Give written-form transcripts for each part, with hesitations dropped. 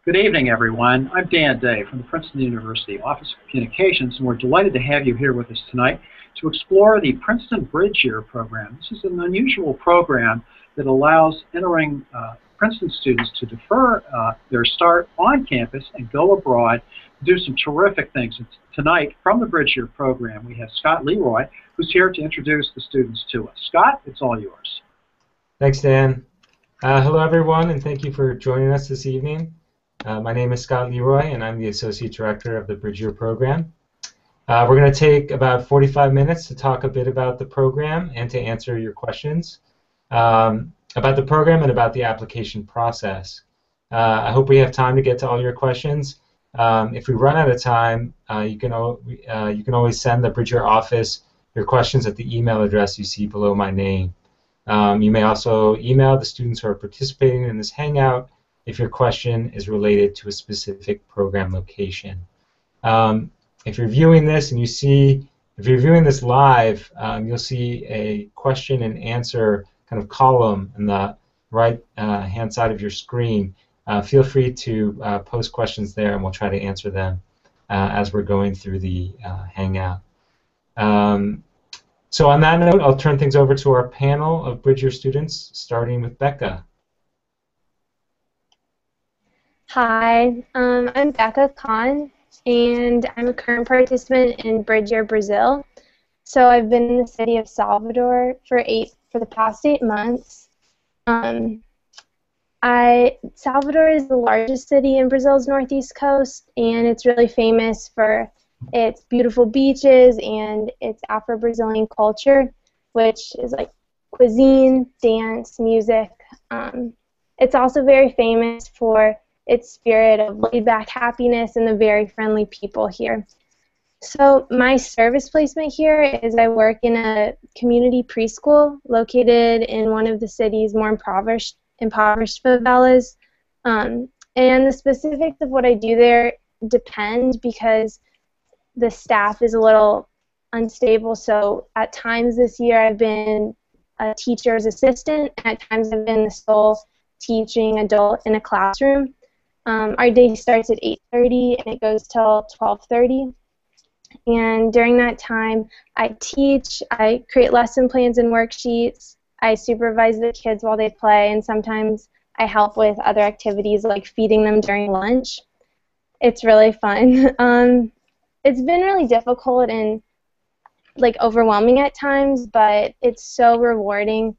Good evening, everyone. I'm Dan Day from the Princeton University Office of Communications, and we're delighted to have you here with us tonight to explore the Princeton Bridge Year program. This is an unusual program that allows entering Princeton students to defer their start on campus and go abroad to do some terrific things. And tonight, from the Bridge Year program, we have Scott Leroy, who's here to introduce the students to us. Scott, it's all yours. Thanks, Dan. Hello, everyone, and thank you for joining us this evening. My name is Scott Leroy, and I'm the Associate Director of the Bridge Year program. We're going to take about 45 minutes to talk a bit about the program and to answer your questions about the program and about the application process. I hope we have time to get to all your questions. If we run out of time, you can always send the Bridge Year office your questions at the email address you see below my name. You may also email the students who are participating in this Hangout if your question is related to a specific program location. If you're viewing this and if you're viewing this live, you'll see a question and answer kind of column in the right hand side of your screen. Feel free to post questions there, and we'll try to answer them as we're going through the Hangout. So on that note, I'll turn things over to our panel of Bridge Year students, starting with Becca. Hi, I'm Becca Khan, and I'm a current participant in Bridge Year Brazil. So I've been in the city of Salvador for the past 8 months. Salvador is the largest city in Brazil's northeast coast, and it's really famous for its beautiful beaches and its Afro-Brazilian culture, which is like cuisine, dance, music. It's also very famous for its spirit of laid-back happiness and the very friendly people here. So my service placement here is I work in a community preschool located in one of the city's more impoverished favelas. And the specifics of what I do there depend because the staff is a little unstable. So at times this year I've been a teacher's assistant, and at times I've been the sole teaching adult in a classroom. Our day starts at 8:30 and it goes till 12:30. And during that time, I teach, I create lesson plans and worksheets, I supervise the kids while they play, and sometimes I help with other activities like feeding them during lunch. It's really fun. It's been really difficult and like overwhelming at times, but it's so rewarding.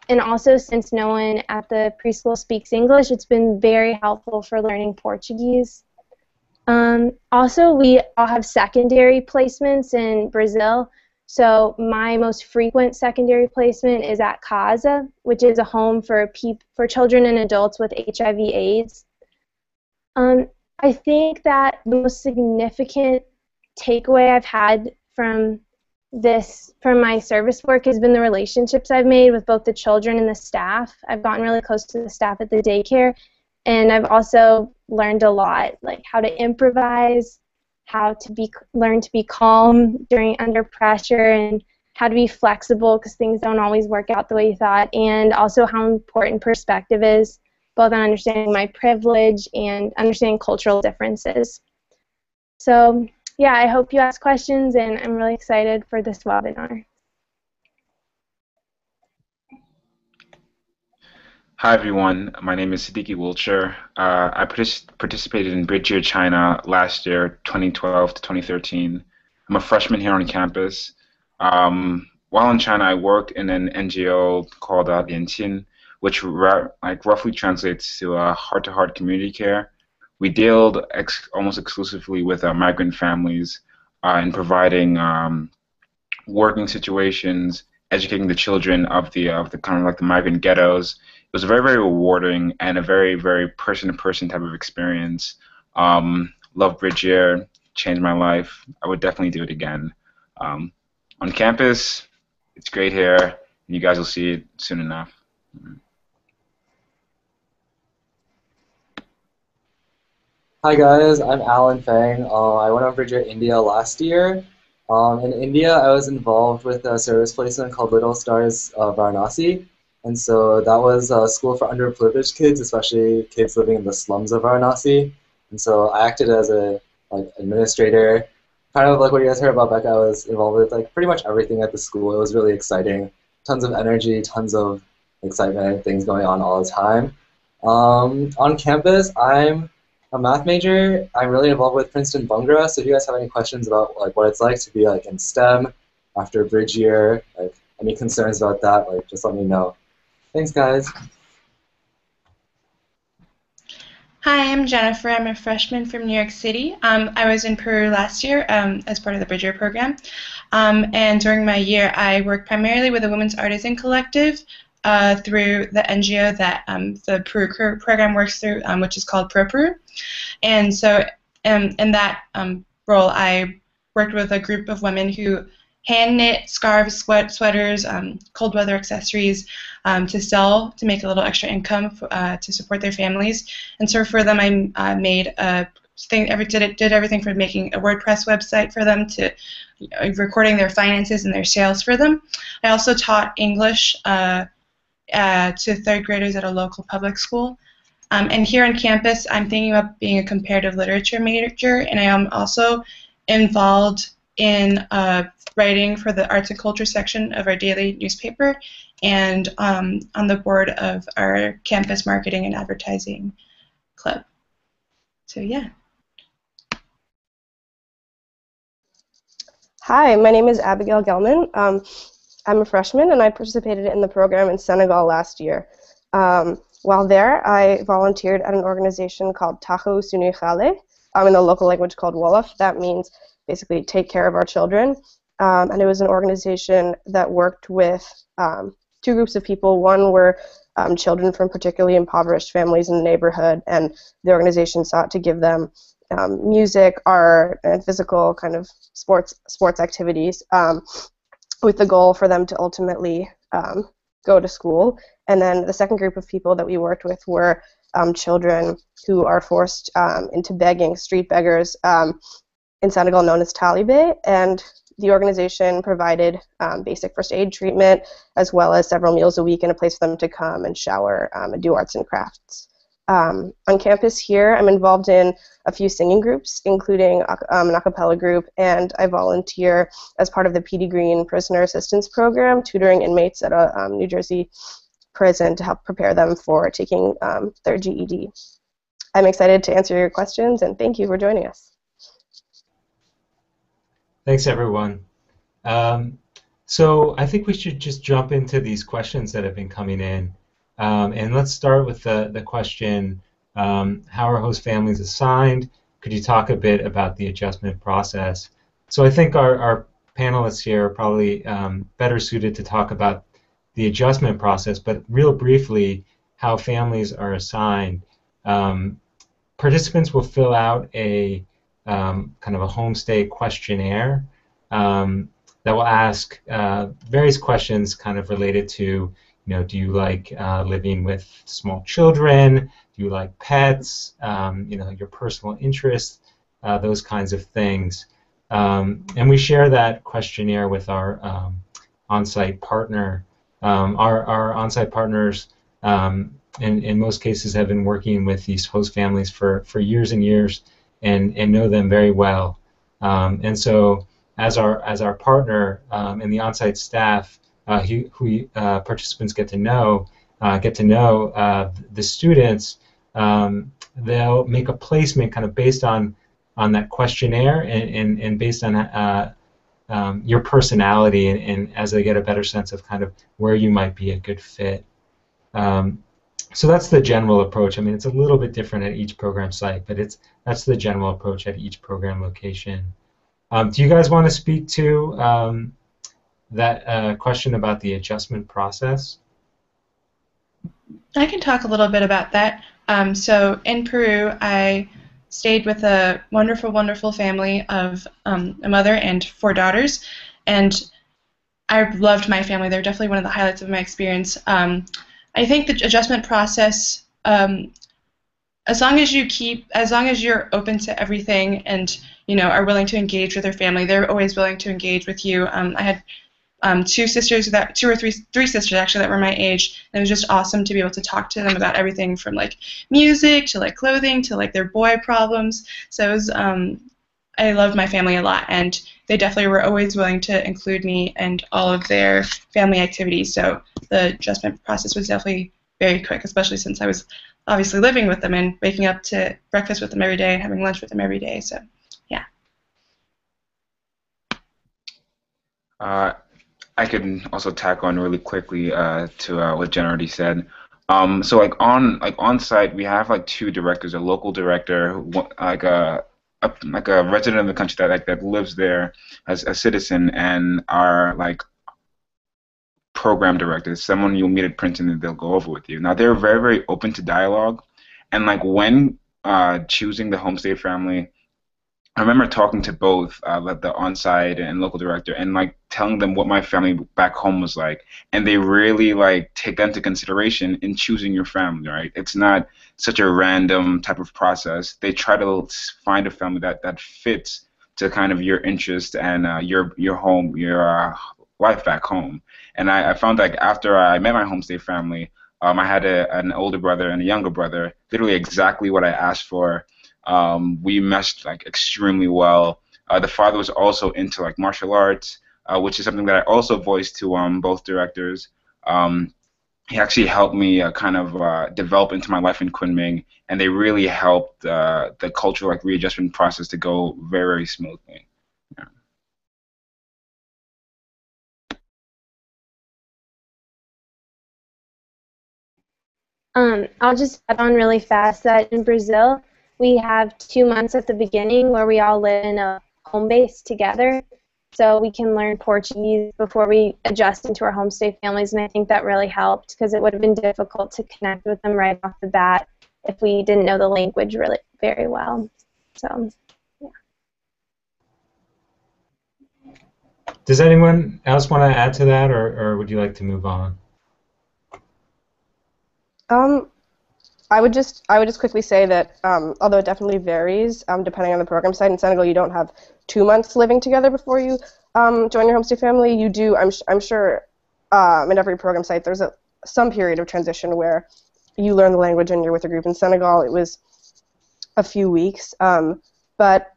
And also, since no one at the preschool speaks English, it's been very helpful for learning Portuguese. Also, we all have secondary placements in Brazil. So my most frequent secondary placement is at Casa, which is a home for children and adults with HIV/AIDS. I think that the most significant takeaway I've had from my service work has been the relationships I've made with both the children and the staff. I've gotten really close to the staff at the daycare, and I've also learned a lot, like how to improvise, how to learn to be calm under pressure, and how to be flexible because things don't always work out the way you thought, and also how important perspective is, both on understanding my privilege and understanding cultural differences. So yeah, I hope you ask questions, and I'm really excited for this webinar. Hi everyone, my name is Siddiqui Wiltshire. I participated in Bridge Year China last year, 2012 to 2013. I'm a freshman here on campus. While in China, I worked in an NGO called Lianqin, which roughly translates to heart-to-heart community care. We dealt almost exclusively with migrant families in providing working situations, educating the children of the kind of like the migrant ghettos. It was very, very rewarding and a very, very person-to-person type of experience. Love Bridge Year, changed my life. I would definitely do it again. On campus, it's great here, and you guys will see it soon enough. Hi guys, I'm Alan Fang. I went on Bridge Year India last year. In India, I was involved with a service placement called Little Stars Varanasi, And so that was a school for underprivileged kids, especially kids living in the slums of Varanasi. And so I acted as a administrator. Kind of like what you guys heard about Becca, I was involved with like pretty much everything at the school. It was really exciting. Tons of energy, tons of excitement, things going on all the time. On campus, I'm a math major. I'm really involved with Princeton Bungra. So if you guys have any questions about like what it's like to be like in STEM after bridge year, like any concerns about that, like just let me know. Thanks, guys. Hi, I'm Jennifer. I'm a freshman from New York City. I was in Peru last year as part of the Bridger program. And during my year, I worked primarily with the Women's Artisan Collective through the NGO that the Peru program works through, which is called Pro-Peru. And so in that role, I worked with a group of women who hand knit scarves, sweaters, cold weather accessories to sell to make a little extra income to support their families. And so for them, I made a thing. Did everything from making a WordPress website for them to recording their finances and their sales for them. I also taught English to third graders at a local public school. And here on campus, I'm thinking about being a comparative literature major, and I am also involved in writing for the arts and culture section of our daily newspaper, and on the board of our campus marketing and advertising club. So yeah. Hi, my name is Abigail Gelman. I'm a freshman, and I participated in the program in Senegal last year. While there, I volunteered at an organization called Taxawu Sunu Xale, in the local language called Wolof. That means basically take care of our children. And it was an organization that worked with two groups of people. One were children from particularly impoverished families in the neighborhood, and the organization sought to give them music, art, and physical kind of sports activities with the goal for them to ultimately go to school. And then the second group of people that we worked with were children who are forced into begging, street beggars, in Senegal known as Talibé, and the organization provided basic first aid treatment as well as several meals a week and a place for them to come and shower and do arts and crafts. On campus here, I'm involved in a few singing groups, including an a cappella group, and I volunteer as part of the PD Green Prisoner Assistance Program, tutoring inmates at a New Jersey prison to help prepare them for taking their GED. I'm excited to answer your questions, and thank you for joining us. Thanks, everyone. So I think we should just jump into these questions that have been coming in. And let's start with the question, how are host families assigned? Could you talk a bit about the adjustment process? So I think our panelists here are probably better suited to talk about the adjustment process, but real briefly, how families are assigned. Participants will fill out a kind of a homestay questionnaire that will ask various questions kind of related to, do you like living with small children? Do you like pets? Your personal interests, those kinds of things. And we share that questionnaire with our on-site partner. Our on-site partners, in most cases, have been working with these host families for years and years, and know them very well. And so, as our partner and the on-site staff, who participants get to know the students, they'll make a placement kind of based on that questionnaire and based on your personality, and as they get a better sense of kind of where you might be a good fit. So that's the general approach. I mean, it's a little bit different at each program site, but that's the general approach at each program location. Do you guys want to speak to that question about the adjustment process? I can talk a little bit about that. So in Peru, I stayed with a wonderful, wonderful family of a mother and 4 daughters, and I loved my family. They're definitely one of the highlights of my experience. I think the adjustment process, as long as you're open to everything and are willing to engage with their family, they're always willing to engage with you. I had two sisters three sisters actually that were my age, and it was just awesome to be able to talk to them about everything from like music to like clothing to like their boy problems. So it was I loved my family a lot, and they definitely were always willing to include me in all of their family activities. So the adjustment process was definitely very quick, especially since I was obviously living with them and waking up to breakfast with them every day and having lunch with them every day. So, yeah. I could also tack on really quickly to what Jen already said. So on site, we have like two directors: a local director, like a resident of the country that lives there as a citizen, and our like program director, someone you'll meet at Princeton and they'll go over with you. Now they're very, very open to dialogue, and like when choosing the homestay family, I remember talking to both like the on-site and local director, and like telling them what my family back home was like, and they really like take into consideration in choosing your family. Right? It's not such a random type of process. They try to find a family that fits to kind of your interest and your home, your life back home. And I found like after I met my homestay family, I had an older brother and a younger brother, literally exactly what I asked for. We meshed like extremely well. The father was also into like martial arts, which is something that I also voiced to both directors. He actually helped me kind of develop into my life in Kunming, and they really helped the cultural like readjustment process to go very, very smoothly. Yeah. I'll just add on really fast that in Brazil, we have 2 months at the beginning where we all live in a home base together, so we can learn Portuguese before we adjust into our homestay families, and I think that really helped because it would have been difficult to connect with them right off the bat if we didn't know the language really very well. So, yeah. Does anyone else want to add to that, or would you like to move on? I would just quickly say that although it definitely varies depending on the program site, in Senegal you don't have 2 months living together before you join your homestay family. You do, I'm sure, in every program site there's some period of transition where you learn the language and you're with a group. In Senegal it was a few weeks, but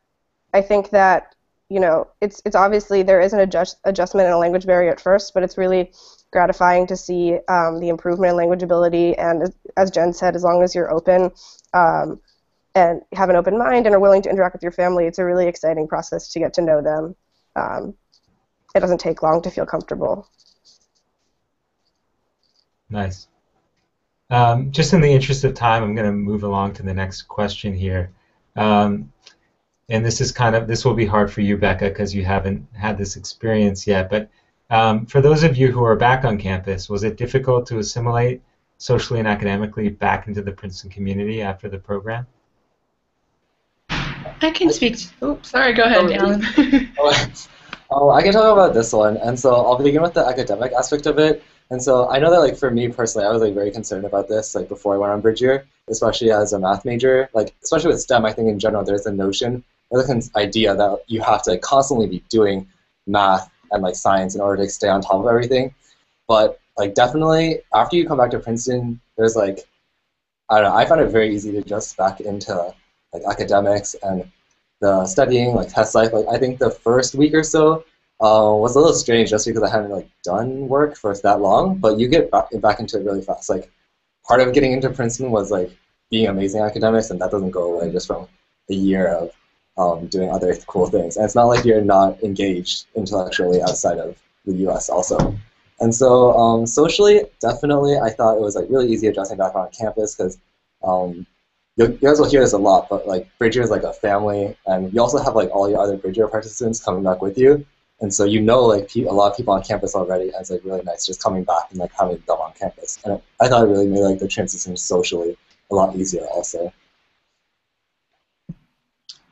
I think that it's obviously there is an adjustment and a language barrier at first, but it's really gratifying to see the improvement in language ability, and as Jen said, as long as you're open and have an open mind and are willing to interact with your family, it's a really exciting process to get to know them. It doesn't take long to feel comfortable. Nice. Just in the interest of time, I'm going to move along to the next question here. And this will be hard for you, Becca, because you haven't had this experience yet, but for those of you who are back on campus, was it difficult to assimilate socially and academically back into the Princeton community after the program? I can speak. Oops, sorry. Go ahead, Alan. I can talk about this one, and so I'll begin with the academic aspect of it. And so I know that, like, for me personally, I was like very concerned about this, like before I went on bridge year, especially as a math major. Like, especially with STEM, I think in general there's a notion, or the idea that you have to constantly be doing math and like science in order to stay on top of everything. But like definitely after you come back to Princeton, there's like, I don't know, I found it very easy to adjust back into like academics and the studying, like test life. Like I think the first week or so was a little strange just because I hadn't like done work for that long, but you get back into it really fast. Like part of getting into Princeton was like being amazing academics, and that doesn't go away just from a year of doing other cool things. And it's not like you're not engaged intellectually outside of the US also. And so socially, definitely, I thought it was like really easy adjusting back on campus because you guys will hear this a lot, but like Bridger is like a family, and you also have like all your other Bridger participants coming back with you. And so like a lot of people on campus already, and it's like really nice just coming back and like having them on campus. And I thought it really made like the transition socially a lot easier also.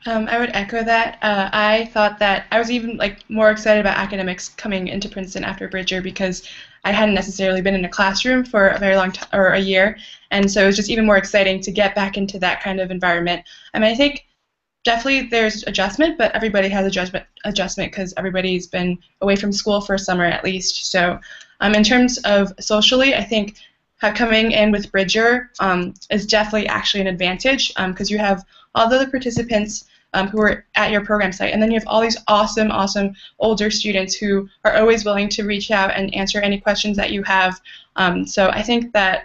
I would echo that. I thought that I was even like more excited about academics coming into Princeton after Bridger because I hadn't necessarily been in a classroom for a very long time, or a year, and so it was just even more exciting to get back into that kind of environment. I mean, I think definitely there's adjustment, but everybody has adjustment because everybody's been away from school for a summer at least. So in terms of socially, I think coming in with Bridger is definitely actually an advantage because you have all the other participants who are at your program site, and then you have all these awesome, awesome older students who are always willing to reach out and answer any questions that you have. So I think that,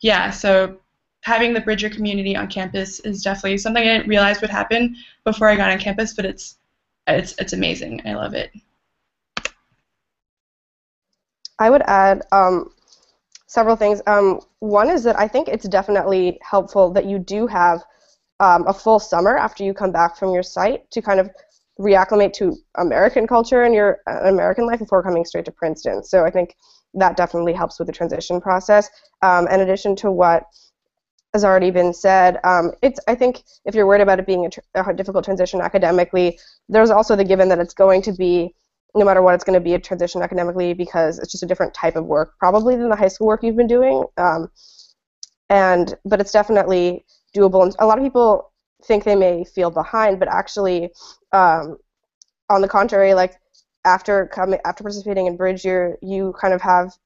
yeah, so having the Bridger community on campus is definitely something I didn't realize would happen before I got on campus, but it's amazing. I love it. I would add several things. One is that I think it's definitely helpful that you do have a full summer after you come back from your site to kind of reacclimate to American culture and your American life before coming straight to Princeton. So I think that definitely helps with the transition process. In addition to what has already been said, I think if you're worried about it being a difficult transition academically, there's also the given that it's going to be, no matter what, it's going to be a transition academically because it's just a different type of work probably than the high school work you've been doing. But it's definitely doable. And a lot of people think they may feel behind, but actually, on the contrary, like after participating in Bridge Year, you've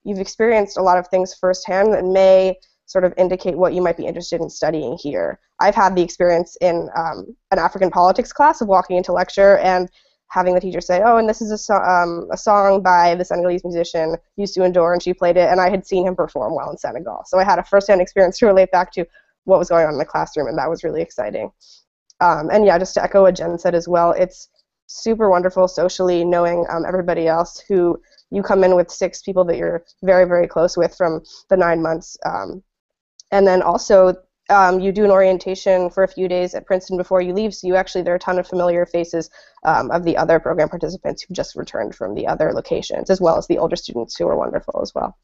experienced a lot of things firsthand that may sort of indicate what you might be interested in studying here. I've had the experience in an African politics class of walking into lecture and having the teacher say, oh, and this is a song by the Senegalese musician Youssou N'Dour, and she played it, and I had seen him perform while in Senegal. So I had a first-hand experience to relate back to what was going on in the classroom, and that was really exciting. And yeah, just to echo what Jen said as well, it's super wonderful socially knowing everybody else who you come in with 6 people that you're very, very close with from the 9 months. And then also you do an orientation for a few days at Princeton before you leave, so there are a ton of familiar faces of the other program participants who just returned from the other locations, as well as the older students who are wonderful as well.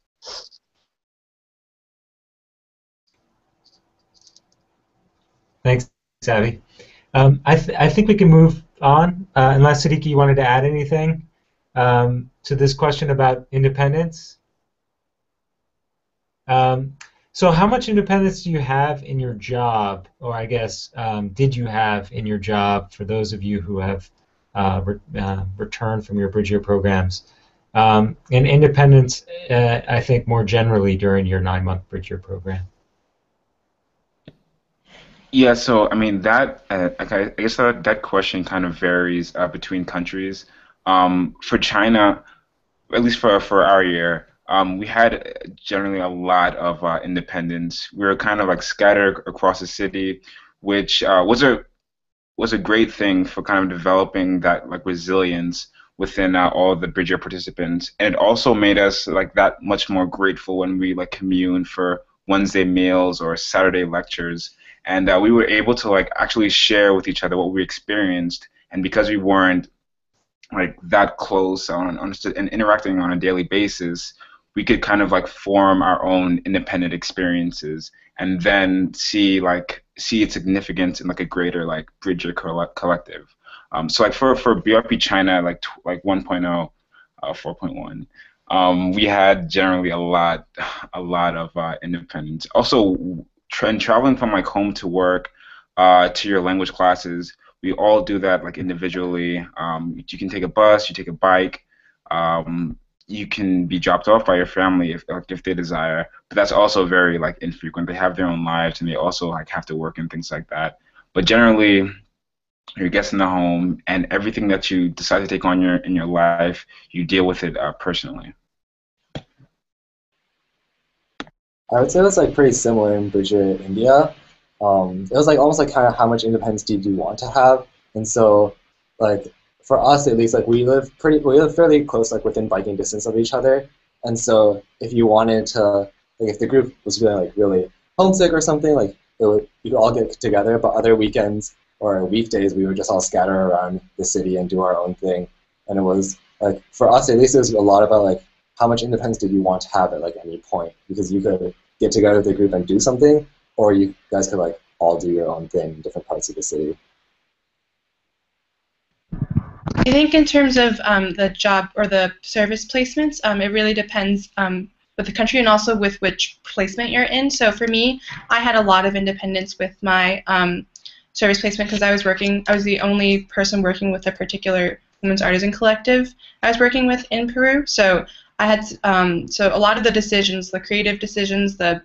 Thanks, Abby. I think we can move on, unless Siddiqui, you wanted to add anything to this question about independence. So how much independence do you have in your job, or I guess did you have in your job for those of you who have returned from your Bridge Year programs? And independence, I think, more generally during your 9-month Bridge Year program. Yeah, so I mean I guess that question kind of varies between countries. For China, at least for our year, we had generally a lot of independence. We were kind of like scattered across the city, which was a great thing for kind of developing that like resilience within all the Bridge Year participants, and it also made us like that much more grateful when we like commune for Wednesday meals or Saturday lectures. And we were able to like actually share with each other what we experienced, and because we weren't like that close and interacting on a daily basis, we could kind of like form our own independent experiences, and then see its significance in like a greater like Bridge Year collective. So like for BRP China like 1.0, 4.1, we had generally a lot of independence. Also, traveling from like home to work to your language classes, we all do that like individually. You can take a bus, you take a bike, you can be dropped off by your family if they desire, but that's also very like infrequent. They have their own lives and they also like have to work and things like that. But generally, you're guests in the home, and everything that you decide to take on in your life, you deal with it personally. I would say it was like pretty similar in Bridge Year India. It was like almost like kind of how much independence do you want to have, and so like for us at least, like we live fairly close, like within biking distance of each other, and so if you wanted to, like if the group was feeling like really homesick or something, like you could all get together, but other weekends or weekdays we would just all scatter around the city and do our own thing, and it was like for us at least it was a lot about like how much independence did you want to have at like any point, because you could get together with the group and do something, or you guys could like all do your own thing in different parts of the city. I think in terms of the job or the service placements, it really depends with the country and also with which placement you're in. So for me, I had a lot of independence with my service placement because I was the only person working with a particular women's artisan collective I was working with in Peru. So I had so a lot of the decisions, the creative decisions, the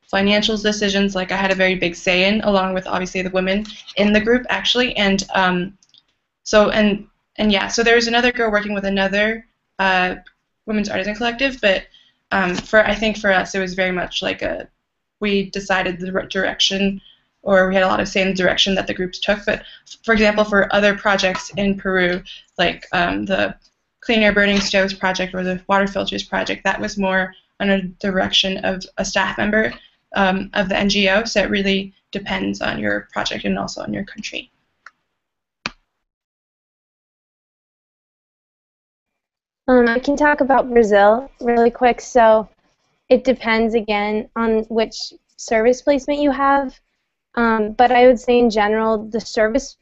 financial decisions, like I had a very big say in, along with obviously the women in the group actually, and so yeah, so there was another girl working with another women's artisan collective, but I think for us it was very much like we decided the direction, or we had a lot of say in the direction that the groups took. But for example, for other projects in Peru, like the Clean Air Burning Stoves project or the Water Filters project, that was more under the direction of a staff member of the NGO, so it really depends on your project and also on your country. I can talk about Brazil really quick. So it depends again on which service placement you have, but I would say in general the service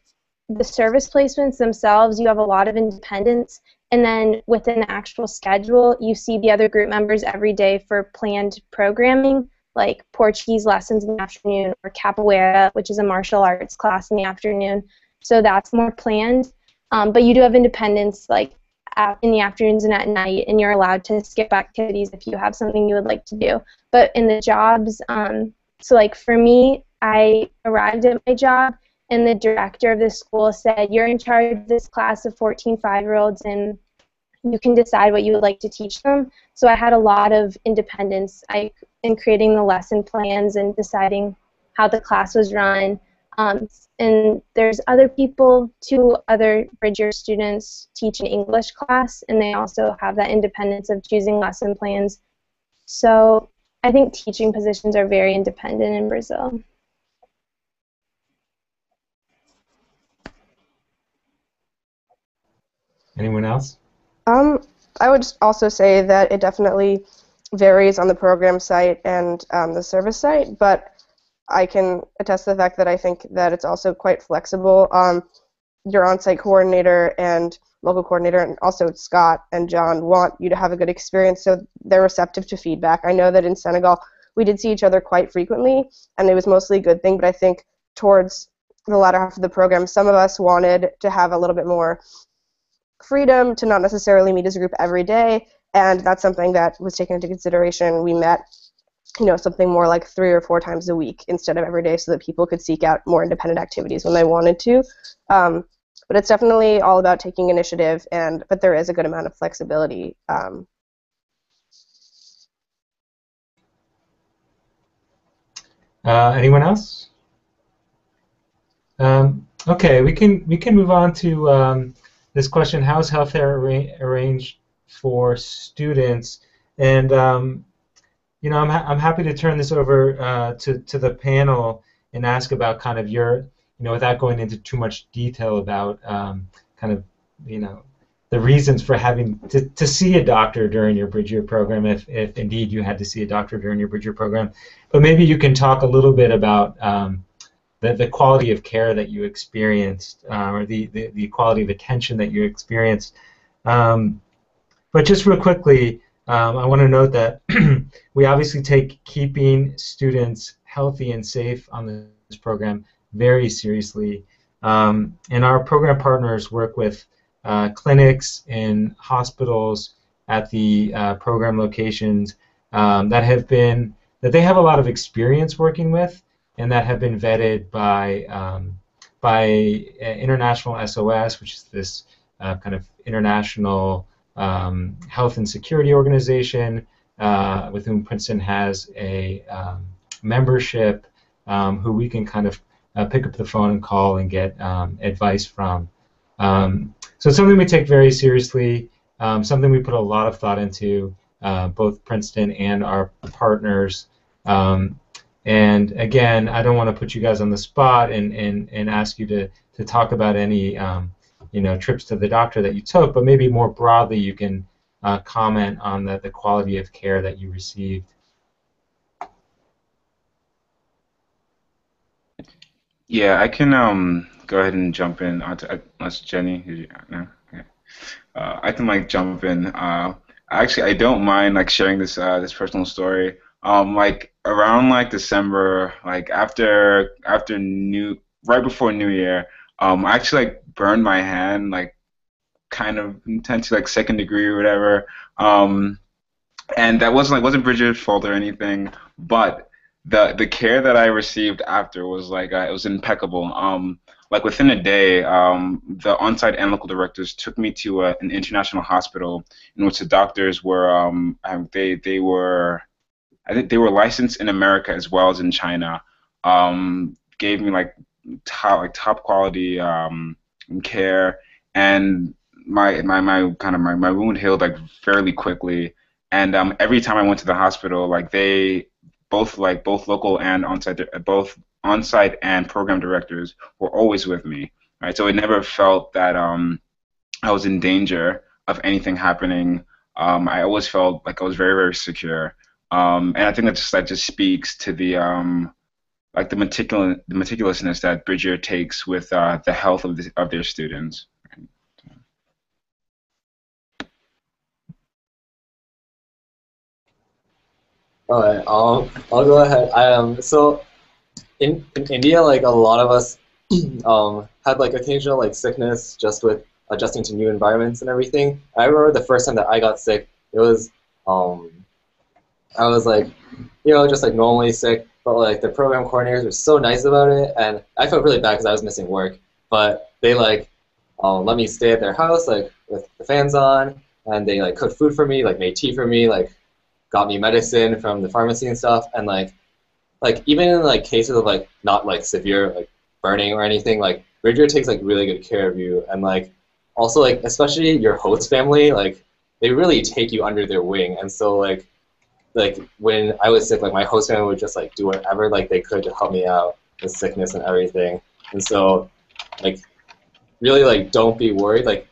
placements themselves, you have a lot of independence, and then within the actual schedule you see the other group members every day for planned programming, like Portuguese lessons in the afternoon, or capoeira, which is a martial arts class in the afternoon. So that's more planned, but you do have independence, like in the afternoons and at night, and you're allowed to skip activities if you have something you would like to do. But in the jobs, so like for me, I arrived at my job and the director of the school said, you're in charge of this class of 14 5-year-olds and you can decide what you would like to teach them. So I had a lot of independence in creating the lesson plans and deciding how the class was run. And there's other people, 2 other Bridger students teach an English class, and they also have that independence of choosing lesson plans. So I think teaching positions are very independent in Brazil. Anyone else? I would also say that it definitely varies on the program site and the service site, but I can attest to the fact that I think that it's also quite flexible. Your on-site coordinator and local coordinator, and also Scott and John, want you to have a good experience, so they're receptive to feedback. I know that in Senegal we did see each other quite frequently, and it was mostly a good thing, but I think towards the latter half of the program, some of us wanted to have a little bit more freedom to not necessarily meet as a group every day, and that's something that was taken into consideration. We met something more like 3 or 4 times a week instead of every day, so that people could seek out more independent activities when they wanted to. But it's definitely all about taking initiative, but there is a good amount of flexibility. Anyone else? Okay, we can move on to this question: how is healthcare arranged for students? And I'm happy to turn this over to the panel and ask about kind of your, without going into too much detail about kind of, the reasons for having to see a doctor during your Bridger program, if indeed you had to see a doctor during your Bridger program. But maybe you can talk a little bit about the quality of care that you experienced, or the quality of attention that you experienced. But just real quickly, I want to note that we obviously take keeping students healthy and safe on this program very seriously. And our program partners work with clinics and hospitals at the program locations that they have a lot of experience working with, and that have been vetted by International SOS, which is this kind of international health and security organization with whom Princeton has a membership, who we can kind of pick up the phone and call and get advice from. So it's something we take very seriously, something we put a lot of thought into, both Princeton and our partners. And again, I don't want to put you guys on the spot and ask you to talk about any trips to the doctor that you took, but maybe more broadly you can comment on the quality of care that you received. Yeah, I can go ahead and jump in. Unless Jenny, no, okay. I can jump in. Actually, I don't mind sharing this this personal story. Around December, after right before New Year. I actually like burned my hand like kind of intentionally, like second degree or whatever. And that wasn't Bridget's fault or anything, but the care that I received after was like it was impeccable. Like within a day, the on-site and local directors took me to an international hospital in which the doctors were they were I think they were licensed in America as well as in China. Gave me like top quality care, and my wound healed like fairly quickly. And every time I went to the hospital, like they both local and on-site and program directors were always with me, right? So it never felt that I was in danger of anything happening. I always felt like I was very, very secure. And I think that just speaks to the like the meticulousness that Bridger takes with the health of their students. All right, I'll go ahead. So in India, like a lot of us had like occasional like sickness just with adjusting to new environments and everything. I remember the first time that I got sick, it was I was like, just like normally sick, but like the program coordinators were so nice about it, and I felt really bad because I was missing work, but they like let me stay at their house like with the fans on, and they like cooked food for me, like made tea for me, like got me medicine from the pharmacy and stuff, and like even in like cases of like not like severe like burning or anything, like Bridger takes like really good care of you, and like also like especially your host family, like they really take you under their wing, and so like when I was sick, like my host family would just like do whatever like they could to help me out with sickness and everything, and so like really like don't be worried, like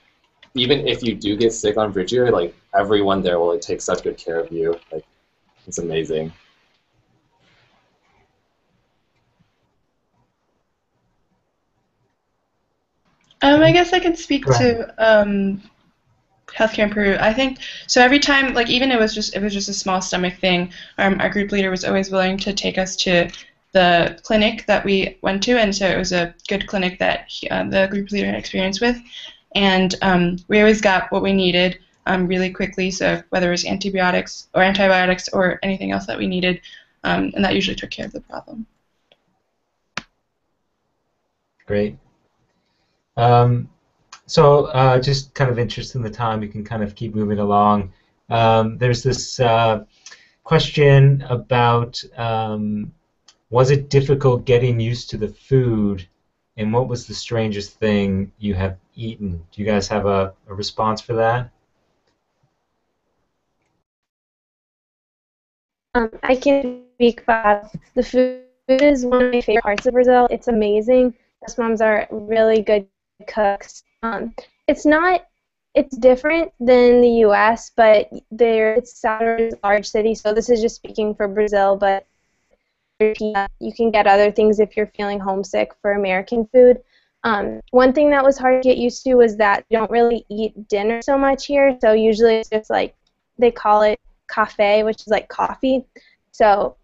even if you do get sick on Bridger, like everyone there will like take such good care of you, like it's amazing. I guess I can speak Go ahead. to healthcare in Peru. I think so. Every time, like even it was just a small stomach thing. Our group leader was always willing to take us to the clinic that we went to, and so it was a good clinic that the group leader had experience with, and we always got what we needed really quickly. So whether it was antibiotics or anything else that we needed, and that usually took care of the problem. Great. So just kind of interest in the time, we can kind of keep moving along. There's this question about was it difficult getting used to the food, and what was the strangest thing you have eaten? Do you guys have a response for that? I can speak about the food is one of my favorite parts of Brazil. It's amazing. Most moms are really good cooks. It's different than the U.S., but it's Salvador is a large city, so this is just speaking for Brazil, but you can get other things if you're feeling homesick for American food. One thing that was hard to get used to was that you don't really eat dinner so much here, so usually it's just like, they call it cafe, which is like coffee. So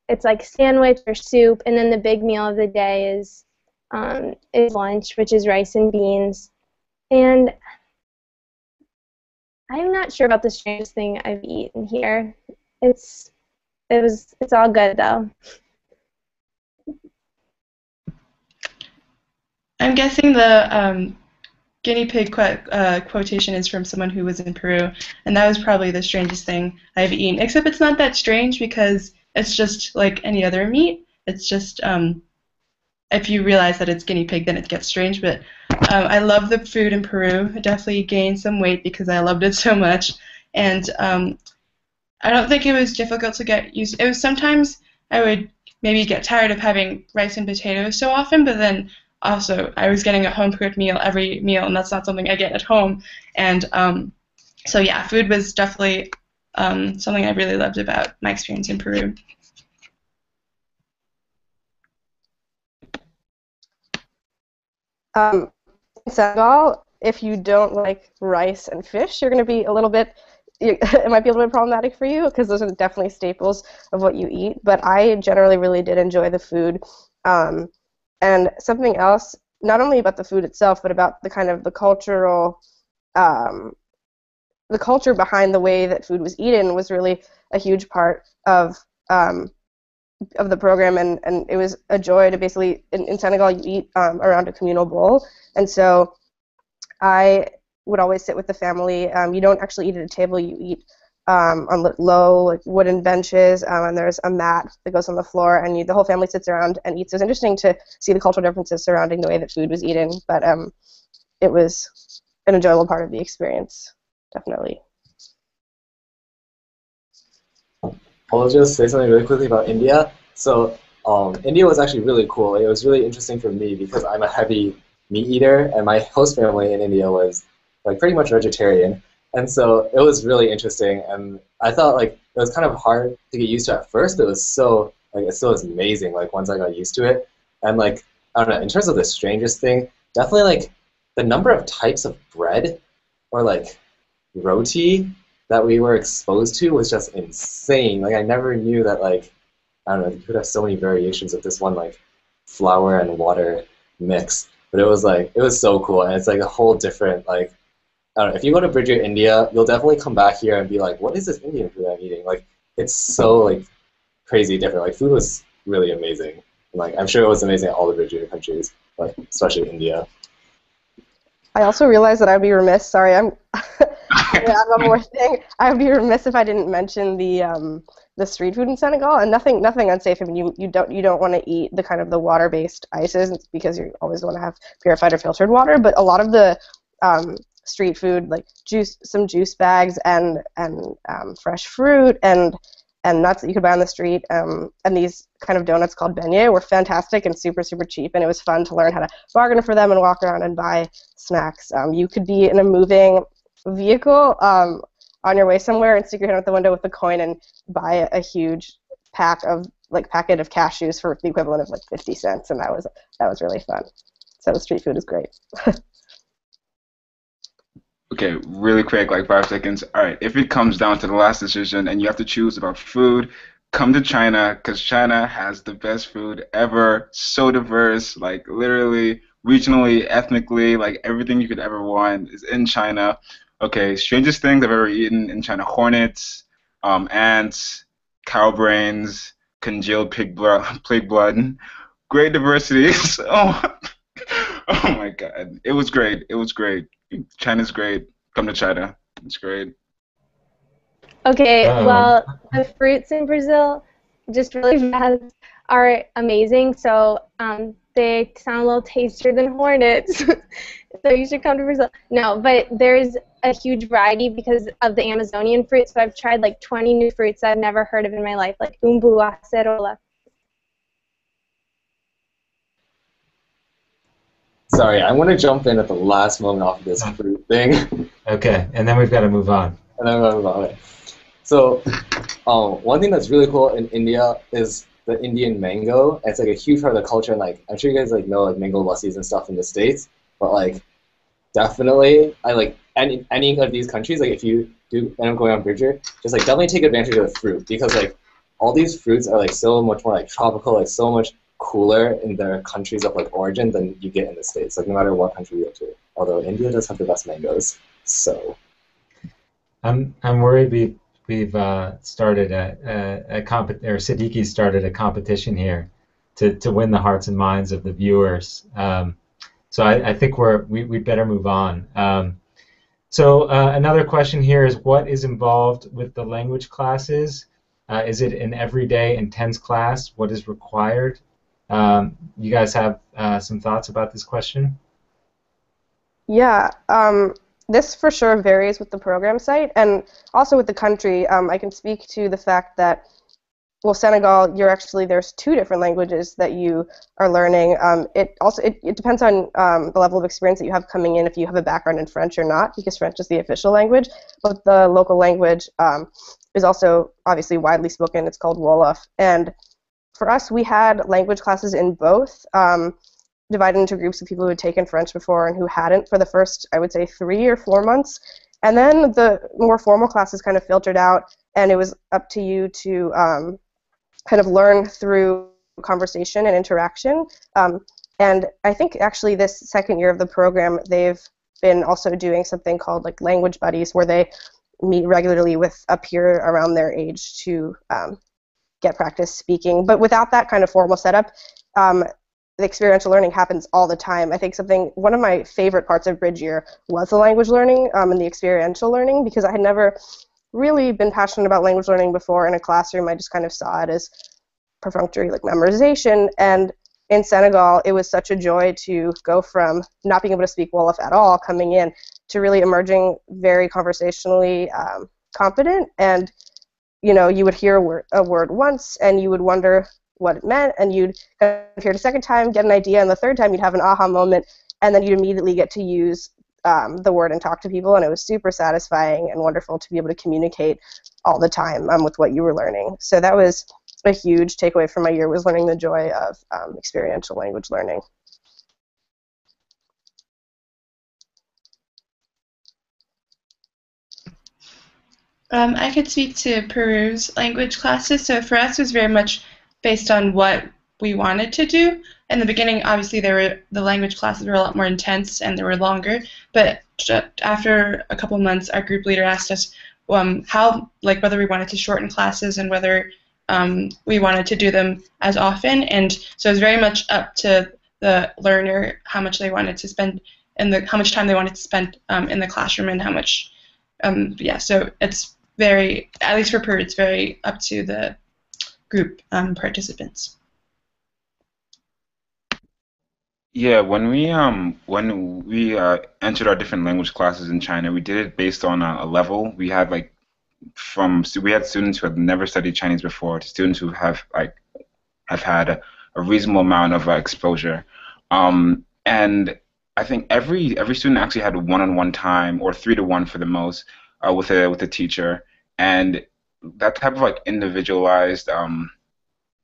it's like sandwich or soup, and then the big meal of the day is lunch, which is rice and beans. And I'm not sure about the strangest thing I've eaten here. It's all good though. I'm guessing the guinea pig quotation is from someone who was in Peru, and that was probably the strangest thing I've eaten. Except it's not that strange because it's just like any other meat. It's just if you realize that it's guinea pig, then it gets strange. But I love the food in Peru. I definitely gained some weight because I loved it so much, and I don't think it was difficult to get used. It was sometimes I would maybe get tired of having rice and potatoes so often, but then also I was getting a home cooked meal every meal, and that's not something I get at home. And so yeah, food was definitely something I really loved about my experience in Peru. In Senegal, if you don't like rice and fish, you're going to be a little bit, it might be a little bit problematic for you because those are definitely staples of what you eat. But I generally really did enjoy the food. And something else, not only about the food itself, but about the kind of the cultural, the culture behind the way that food was eaten was really a huge part of the program, and it was a joy to basically, in Senegal, you eat around a communal bowl, and so I would always sit with the family. You don't actually eat at a table, you eat on low like wooden benches, and there's a mat that goes on the floor, and the whole family sits around and eats. It was interesting to see the cultural differences surrounding the way that food was eaten, but it was an enjoyable part of the experience, definitely. I'll just say something really quickly about India. So India was actually really cool. It was really interesting for me because I'm a heavy meat eater, and my host family in India was like pretty much vegetarian. And so it was really interesting, and I thought like it was kind of hard to get used to at first, but it was so like it still was amazing like once I got used to it. And like I don't know, in terms of the strangest thing, definitely like the number of types of bread or like roti that we were exposed to was just insane. Like I never knew that like I don't know, you could have so many variations of this one like flour and water mix. But it was like it was so cool, and it's like a whole different like I don't know, if you go to Bridger, India, you'll definitely come back here and be like, what is this Indian food I'm eating? Like it's so like crazy different. Like food was really amazing. And, like I'm sure it was amazing in all the Bridger countries, but especially India. I also realized that I'd be remiss. Sorry, I have one more thing. I would be remiss if I didn't mention the street food in Senegal, and nothing unsafe. I mean, you don't want to eat the kind of the water-based ices because you always want to have purified or filtered water. But a lot of the street food, like some juice bags and fresh fruit and nuts that you could buy on the street, and these kind of donuts called beignets were fantastic and super cheap, and it was fun to learn how to bargain for them and walk around and buy snacks. You could be in a moving vehicle on your way somewhere and stick your head out the window with a coin and buy a huge packet of cashews for the equivalent of like 50 cents, and that was really fun. So the street food is great. Okay, really quick, like 5 seconds. All right, if it comes down to the last decision and you have to choose about food, come to China because China has the best food ever. So diverse, like literally, regionally, ethnically, like everything you could ever want is in China. Okay, strangest things I've ever eaten in China: hornets, ants, cow brains, congealed pig blood. Great diversity. Oh, oh my God, it was great. It was great. China's great. Come to China. It's great. Okay, well, the fruits in Brazil, just really fast, are amazing. So they sound a little tastier than hornets. So you should come to Brazil. No, but there's a huge variety because of the Amazonian fruit. So I've tried like 20 new fruits I've never heard of in my life, like umbu, acerola. Sorry, I want to jump in at the last moment off of this fruit thing. Okay, and then we've got to move on. And then we're going to move on. Okay. So, one thing that's really cool in India is the Indian mango. It's like a huge part of the culture, and like I'm sure you guys like know like mango lassis and stuff in the States, but like definitely I like any of these countries. Like if you do end up going on Bridger, just like definitely take advantage of the fruit because like all these fruits are like so much more like tropical, like so much cooler in their countries of like origin than you get in the States, like no matter what country you go to. Although India does have the best mangoes, so. I'm worried we've started or Siddiqui started a competition here to win the hearts and minds of the viewers. So I think we better move on. So another question here is, what is involved with the language classes? Is it an everyday intense class? What is required? You guys have some thoughts about this question? Yeah, this for sure varies with the program site and also with the country. I can speak to the fact that, well, Senegal, there's 2 different languages that you are learning. It depends on the level of experience that you have coming in, if you have a background in French or not, because French is the official language, but the local language is also obviously widely spoken. It's called Wolof, and for us, we had language classes in both, divided into groups of people who had taken French before and who hadn't for the first, I would say, 3 or 4 months. And then the more formal classes kind of filtered out, and it was up to you to kind of learn through conversation and interaction. And I think actually this second year of the program, they've been also doing something called like language buddies, where they meet regularly with a peer around their age to get practice speaking. But without that kind of formal setup, the experiential learning happens all the time. I think one of my favorite parts of Bridge Year was the language learning and the experiential learning, because I had never really been passionate about language learning before in a classroom. I just kind of saw it as perfunctory, like memorization. And in Senegal, it was such a joy to go from not being able to speak Wolof at all, coming in, to really emerging very conversationally competent. And you would hear a word once, and you would wonder what it meant, and you'd hear it a second time, get an idea, and the third time you'd have an aha moment, and then you'd immediately get to use the word and talk to people, and it was super satisfying and wonderful to be able to communicate all the time with what you were learning. So that was a huge takeaway from my year, was learning the joy of experiential language learning. I could speak to Peru's language classes. So for us, it was very much based on what we wanted to do. In the beginning, obviously, the language classes were a lot more intense and they were longer. But after a couple months, our group leader asked us whether we wanted to shorten classes and whether we wanted to do them as often. And so it was very much up to the learner how much they wanted to spend how much time they wanted to spend in the classroom, and how much. So it's very, at least for Peru, it's very up to the group participants. Yeah, when we entered our different language classes in China, we did it based on a level. We had we had students who had never studied Chinese before to students who have had a reasonable amount of exposure, and I think every student actually had one-on-one time, or 3-to-1 for the most, with a teacher, and that type of individualized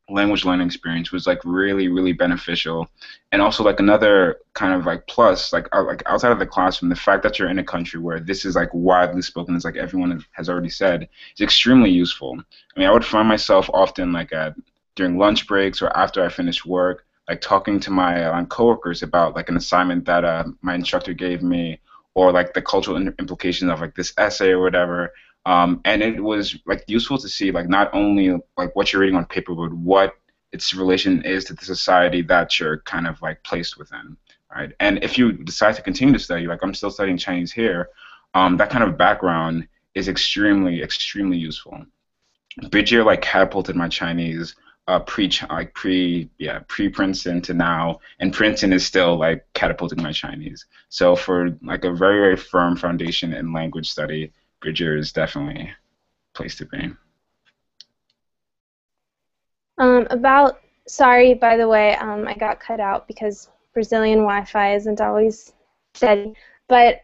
language learning experience was really, really beneficial. And also another kind of plus, outside of the classroom, the fact that you're in a country where this is widely spoken, as everyone has already said, is extremely useful. I mean, I would find myself often during lunch breaks or after I finished work, talking to my coworkers about an assignment that my instructor gave me, or the cultural implications of this essay or whatever. And it was useful to see not only what you're reading on paper, but what its relation is to the society that you're kind of placed within, right? And if you decide to continue to study, I'm still studying Chinese here, that kind of background is extremely, extremely useful. Bridge Year catapulted my Chinese pre-Princeton to now, and Princeton is still catapulting my Chinese. So for a very, very firm foundation in language study, Bridge Year is definitely a place to be. Sorry, by the way, I got cut out because Brazilian Wi-Fi isn't always steady. But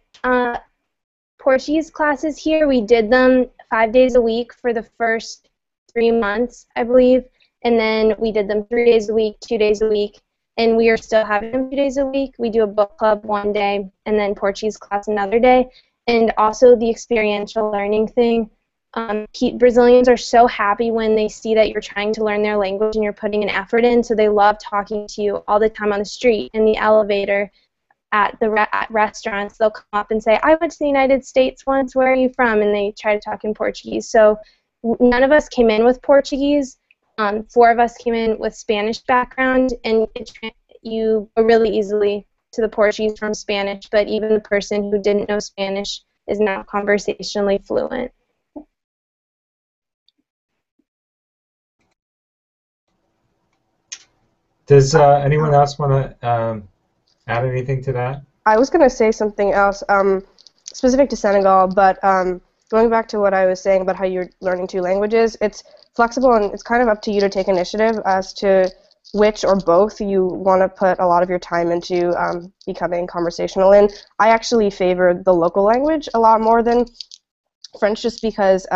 Portuguese classes here, we did them 5 days a week for the first 3 months, I believe. And then we did them 3 days a week, 2 days a week, and we are still having them 2 days a week. We do a book club one day, and then Portuguese class another day. And also the experiential learning thing. Brazilians are so happy when they see that you're trying to learn their language and you're putting an effort in, so they love talking to you all the time on the street, in the elevator, at restaurants. They'll come up and say, I went to the United States once, where are you from? And they try to talk in Portuguese. So none of us came in with Portuguese. 4 of us came in with Spanish background, and you go really easily to the Portuguese from Spanish, but even the person who didn't know Spanish is now conversationally fluent. Does anyone else want to add anything to that? I was going to say something else specific to Senegal, but going back to what I was saying about how you're learning 2 languages, it's flexible, and it's kind of up to you to take initiative as to which or both you want to put a lot of your time into becoming conversational in. I actually favor the local language a lot more than French, just because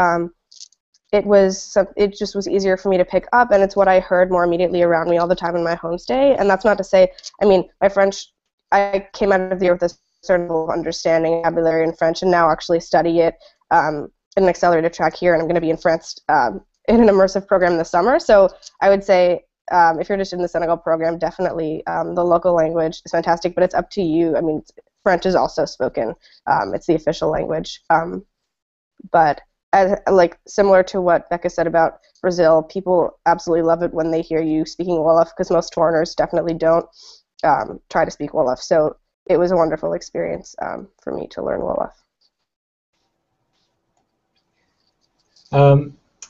it just was easier for me to pick up, and it's what I heard more immediately around me all the time in my homestay. And that's not to say, I mean, my French, I came out of the year with a certain level of understanding vocabulary in French, and now actually study it in an accelerated track here, and I'm going to be in France in an immersive program this summer. So I would say if you're interested in the Senegal program, definitely the local language is fantastic, but it's up to you. I mean, French is also spoken. It's the official language. But like similar to what Becca said about Brazil, people absolutely love it when they hear you speaking Wolof, because most foreigners definitely don't try to speak Wolof. So it was a wonderful experience for me to learn Wolof.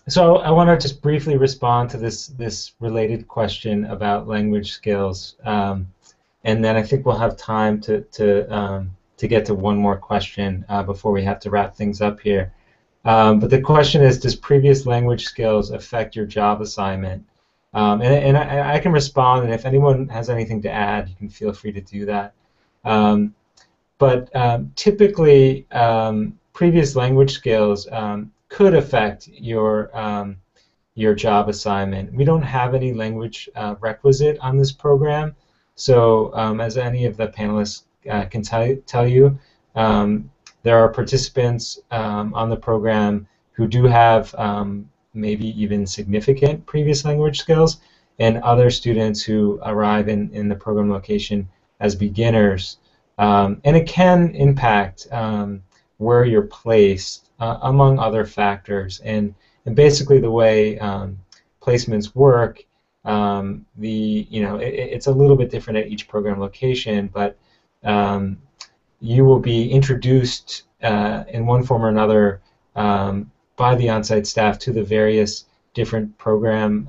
So I want to just briefly respond to this related question about language skills, and then I think we'll have time to get to one more question before we have to wrap things up here. But the question is, does previous language skills affect your job assignment? And I can respond, and if anyone has anything to add, you can feel free to do that. But typically, previous language skills could affect your job assignment. We don't have any language requisite on this program, so as any of the panelists can tell you, there are participants on the program who do have maybe even significant previous language skills, and other students who arrive in the program location as beginners. And it can impact where you're placed, among other factors. And basically the way placements work, it's a little bit different at each program location, but you will be introduced in one form or another by the on-site staff to the various different program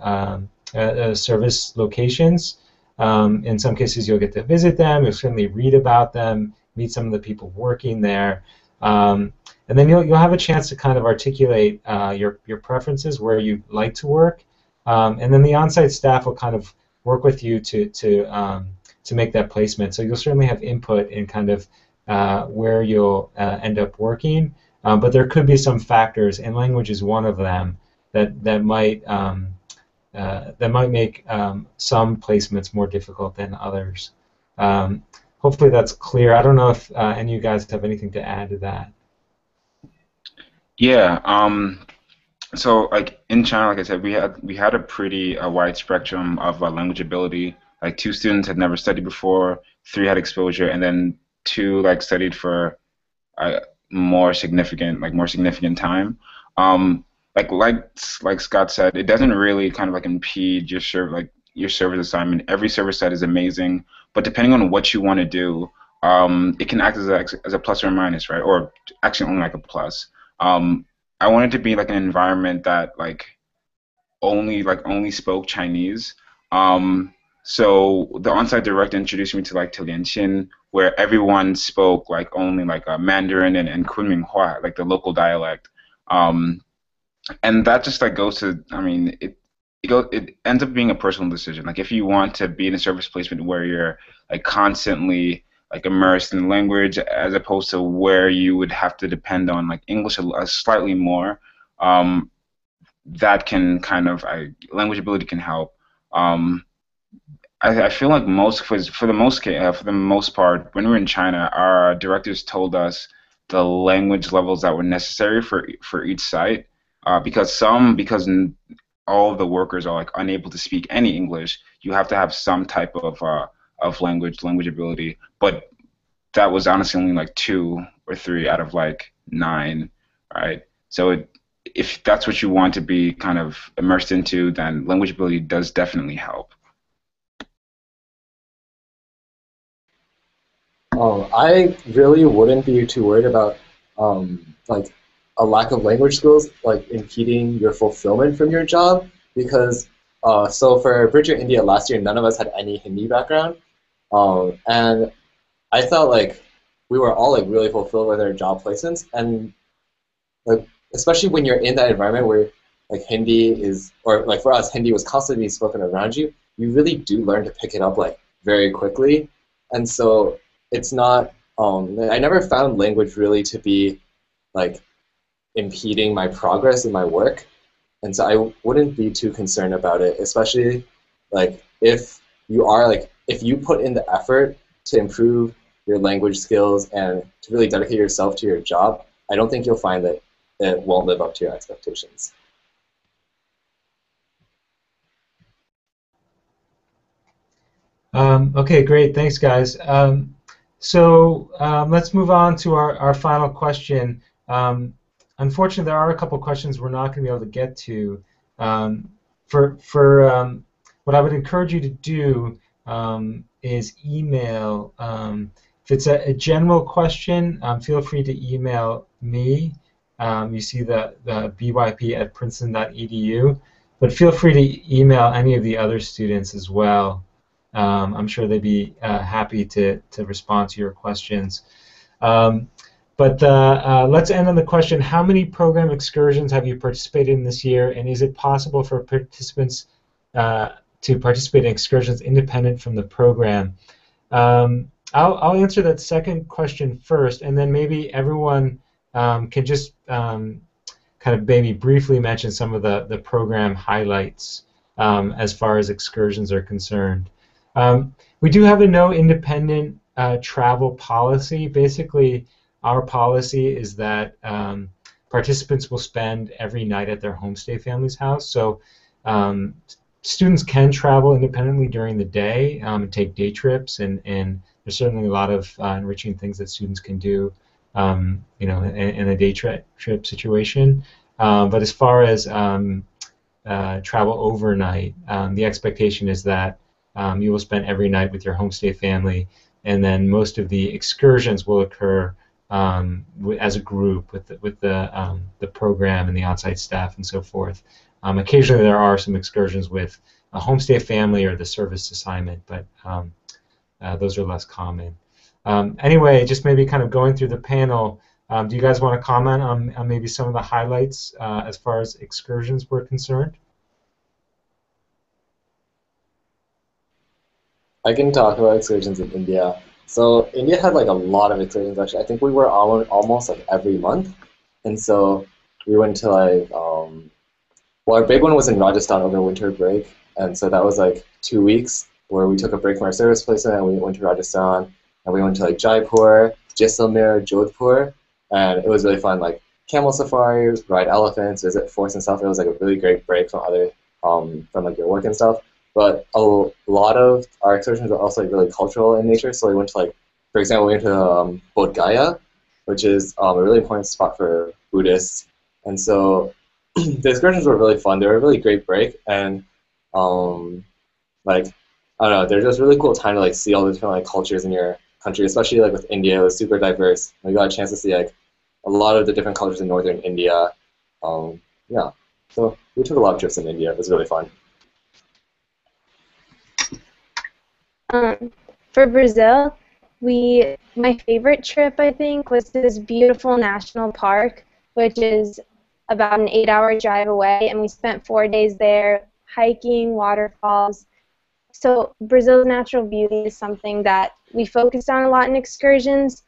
service locations. In some cases, you'll get to visit them. You'll certainly read about them, meet some of the people working there, and then you'll have a chance to kind of articulate your preferences, where you'd like to work, and then the on-site staff will kind of work with you to make that placement. So you'll certainly have input in kind of where you'll end up working, but there could be some factors, and language is one of them, that might make some placements more difficult than others. Hopefully that's clear. I don't know if any of you guys have anything to add to that. Yeah. So like in China, like I said, we had a pretty wide spectrum of language ability. Like 2 students had never studied before, 3 had exposure, and then 2 like studied for more significant time. Like Scott said, it doesn't really kind of like impede your service assignment. Every service set is amazing, but depending on what you want to do, it can act as a plus or a minus, right? Or actually only like a plus. I wanted to be like an environment that only spoke Chinese. So the on-site director introduced me to like Tilianqin, where everyone spoke like only like Mandarin and Kunminghua, like the local dialect. And that just like goes to, I mean, it ends up being a personal decision. Like if you want to be in a service placement where you're like constantly like immersed in the language, as opposed to where you would have to depend on like English slightly more, that can kind of language ability can help. I feel like for the most part, when we were in China, our directors told us the language levels that were necessary for each site, because all of the workers are like unable to speak any English. You have to have some type of language ability, but that was honestly only like 2 or 3 out of like 9, right? So if that's what you want to be kind of immersed into, then language ability does definitely help. I really wouldn't be too worried about like a lack of language skills like impeding your fulfillment from your job, because so for Bridger India last year, none of us had any Hindi background, and I thought like we were all like really fulfilled with our job placements, and like especially when you're in that environment where like Hindi is, or like for us, Hindi was constantly being spoken around you, you really do learn to pick it up like very quickly, and so it's not. I never found language really to be like impeding my progress in my work, and so I wouldn't be too concerned about it, especially like if you put in the effort to improve your language skills and to really dedicate yourself to your job. I don't think you'll find that it won't live up to your expectations. Okay, great. Thanks, guys. Let's move on to our final question. Unfortunately, there are a couple questions we're not going to be able to get to. What I would encourage you to do is email. If it's a general question, feel free to email me. You see the byp@princeton.edu, but feel free to email any of the other students as well. I'm sure they'd be happy to respond to your questions. Let's end on the question, how many program excursions have you participated in this year, and is it possible for participants to participate in excursions independent from the program? I'll answer that second question first, and then maybe everyone can just kind of maybe briefly mention some of the program highlights as far as excursions are concerned. We do have a no independent travel policy. Basically, our policy is that participants will spend every night at their homestay family's house. So students can travel independently during the day and take day trips, and there's certainly a lot of enriching things that students can do, in a day trip situation. But as far as travel overnight, the expectation is that you will spend every night with your homestay family, and then most of the excursions will occur as a group with the program and the on-site staff and so forth. Occasionally there are some excursions with a homestay family or the service assignment, but those are less common. Anyway, just maybe kind of going through the panel, do you guys want to comment on maybe some of the highlights as far as excursions were concerned? I can talk about excursions in India. So India had like a lot of excursions actually. I think we were almost like every month, and so we went to like well, our big one was in Rajasthan over winter break, and so that was like 2 weeks where we took a break from our service placement and we went to Rajasthan, and we went to like Jaipur, Jaisalmer, Jodhpur, and it was really fun. Like camel safaris, ride elephants, visit forts and stuff. It was like a really great break from other from like your work and stuff. But a lot of our excursions were also like really cultural in nature. So we went to like, for example, we went to Bodh Gaya, which is a really important spot for Buddhists. And so the excursions were really fun. They were a really great break, and like I don't know, they're just really cool time to like see all the different like cultures in your country, especially like with India. It was super diverse. We got a chance to see like a lot of the different cultures in northern India. Yeah, so we took a lot of trips in India. It was really fun. For Brazil, my favorite trip, I think, was to this beautiful national park, which is about an 8-hour drive away, and we spent 4 days there hiking, waterfalls. So Brazil's natural beauty is something that we focused on a lot in excursions.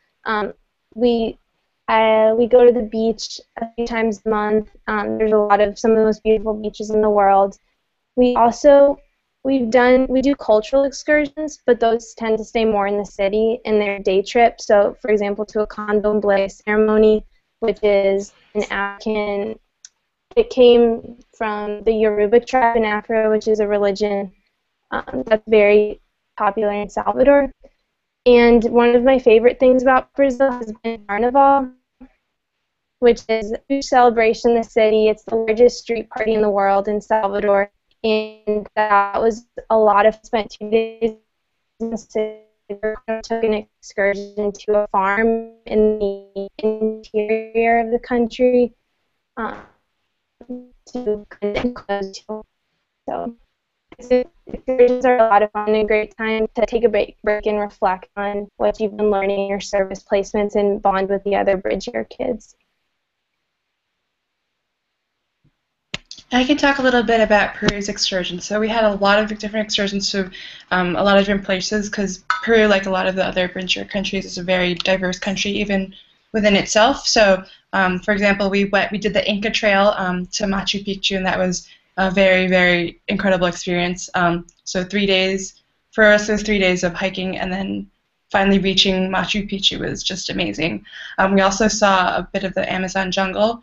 We go to the beach a few times a month. There's some of the most beautiful beaches in the world. We do cultural excursions, but those tend to stay more in the city in their day trip. So, for example, to a candomblé ceremony, which is an African. It came from the Yoruba tribe in Africa, which is a religion that's very popular in Salvador. And one of my favorite things about Brazil has been Carnival, which is a huge celebration in the city. It's the largest street party in the world in Salvador. And that was a lot of spent 2 days in the city. Took an excursion to a farm in the interior of the country to close to. So excursions are a lot of fun and a great time to take a break and reflect on what you've been learning in your service placements and bond with the other Bridge Year kids. I can talk a little bit about Peru's excursions. So we had a lot of different excursions to a lot of different places, because Peru, like a lot of the other Bridge Year countries, is a very diverse country even within itself. So, for example, we did the Inca Trail to Machu Picchu, and that was a very, very incredible experience. So 3 days, for us it was 3 days of hiking, and then finally reaching Machu Picchu was just amazing. We also saw a bit of the Amazon jungle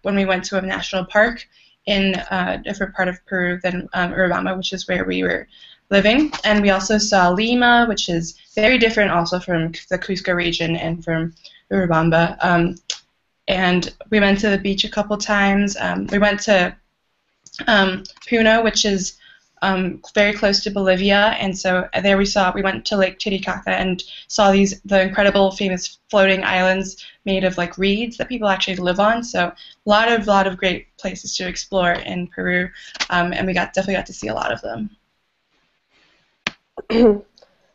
when we went to a national park in a different part of Peru than Urubamba, which is where we were living. And we also saw Lima, which is very different also from the Cusco region and from Urubamba. And we went to the beach a couple times. We went to Puno, which is very close to Bolivia, and so there we went to Lake Titicaca and saw the incredible famous floating islands made of like reeds that people actually live on. So a lot of great places to explore in Peru, and we definitely got to see a lot of them.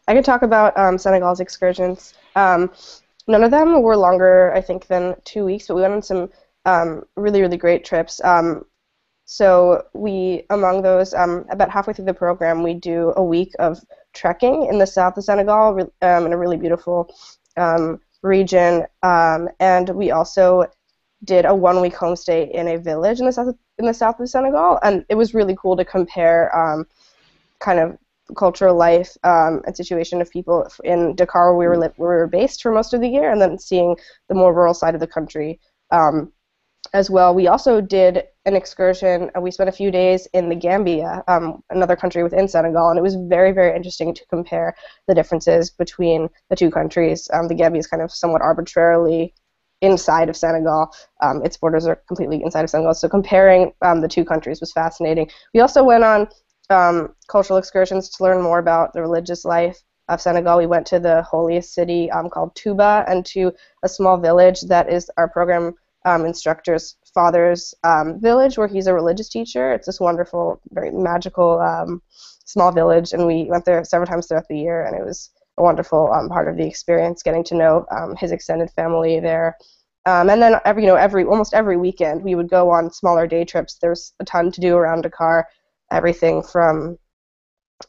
I could talk about Senegal's excursions. None of them were longer, I think, than 2 weeks, but we went on some really great trips. So among those, about halfway through the program, we do a week of trekking in the south of Senegal, in a really beautiful region, and we also did a 1-week homestay in a village in the south of Senegal, and it was really cool to compare kind of cultural life and situation of people in Dakar, where we were based for most of the year, and then seeing the more rural side of the country. As well, we also did an excursion. We spent a few days in the Gambia, another country within Senegal, and it was very interesting to compare the differences between the two countries. The Gambia is kind of somewhat arbitrarily inside of Senegal. Its borders are completely inside of Senegal, so comparing the two countries was fascinating. We also went on cultural excursions to learn more about the religious life of Senegal. We went to the holiest city called Touba, and to a small village that is our program instructor's father's village, where he's a religious teacher. It's this wonderful, very magical small village, and we went there several times throughout the year, and it was a wonderful part of the experience, getting to know his extended family there. And then almost every weekend we would go on smaller day trips. There's a ton to do around Dakar, everything from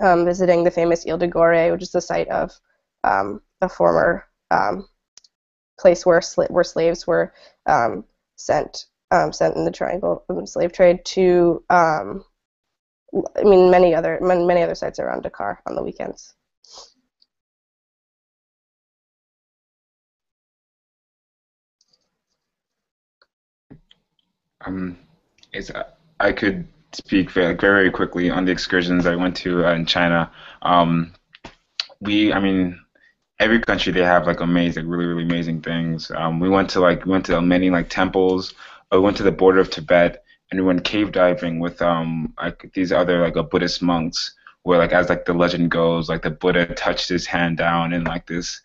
visiting the famous Ile de Gorée, which is the site of a former place where slaves were sent in the Triangle slave trade, to many other sites around Dakar on the weekends. I could speak very quickly on the excursions I went to in China. Every country, they have like really amazing things. We went to many like temples. We went to the border of Tibet, and we went cave diving with these other like Buddhist monks, where like as like the legend goes, like the Buddha touched his hand down in like this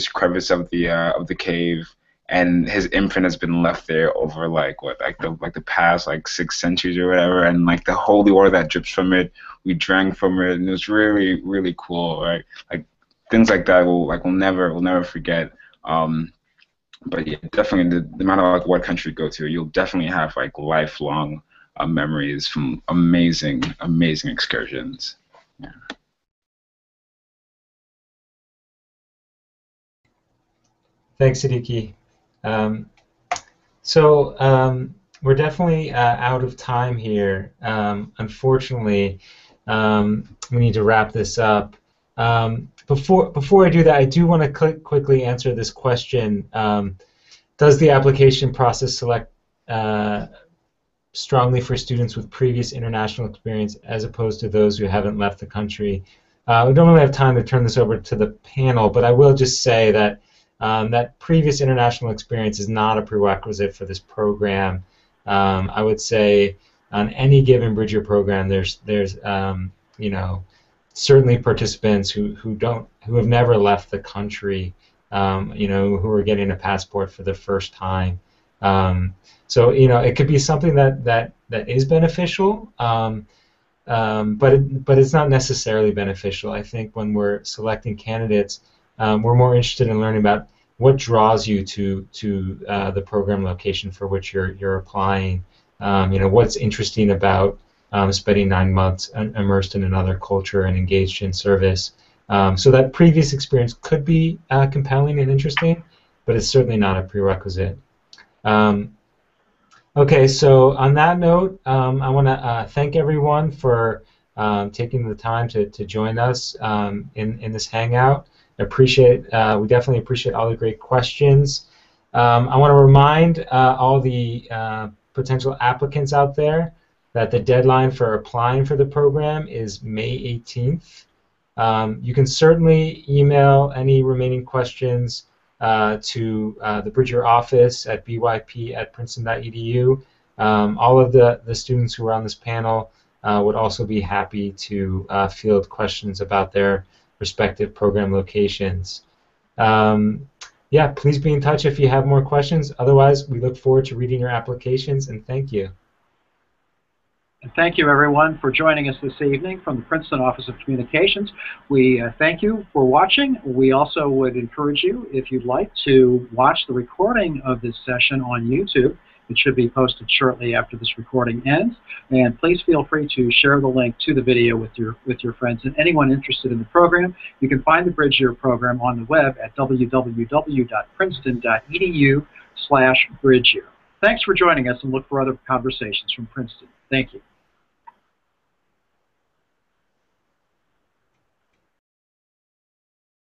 crevice of the cave, and his imprint has been left there over the past 6 centuries or whatever, and like the holy water that drips from it, we drank from it, and it was really cool, right? Like things like that we'll never forget. But yeah, definitely no matter like what country you go to, you'll definitely have like lifelong memories from amazing excursions. Yeah. Thanks, Siddiqui. We're definitely out of time here. Unfortunately, we need to wrap this up. Before I do that, I do want to quickly answer this question. Does the application process select strongly for students with previous international experience as opposed to those who haven't left the country? We don't really have time to turn this over to the panel, but I will just say that that previous international experience is not a prerequisite for this program. I would say on any given Bridger program, there's certainly participants who have never left the country, who are getting a passport for the first time. So it could be something that is beneficial, but it's not necessarily beneficial. I think when we're selecting candidates, we're more interested in learning about what draws you to the program location for which you're applying. What's interesting about spending 9 months immersed in another culture and engaged in service. So that previous experience could be compelling and interesting, but it's certainly not a prerequisite. Okay, so on that note, I want to thank everyone for taking the time to join us in this hangout. We definitely appreciate all the great questions. I want to remind all the potential applicants out there that the deadline for applying for the program is May 18th. You can certainly email any remaining questions to the Bridger office at byp@princeton.edu. All of the students who are on this panel would also be happy to field questions about their respective program locations. Yeah, please be in touch if you have more questions. Otherwise, we look forward to reading your applications, and thank you. And thank you, everyone, for joining us this evening from the Princeton Office of Communications. We thank you for watching. We also would encourage you, if you'd like, to watch the recording of this session on YouTube. It should be posted shortly after this recording ends. And please feel free to share the link to the video with your friends and anyone interested in the program. You can find the Bridge Year program on the web at www.princeton.edu/bridgeyear. Thanks for joining us, and look for other conversations from Princeton. Thank you.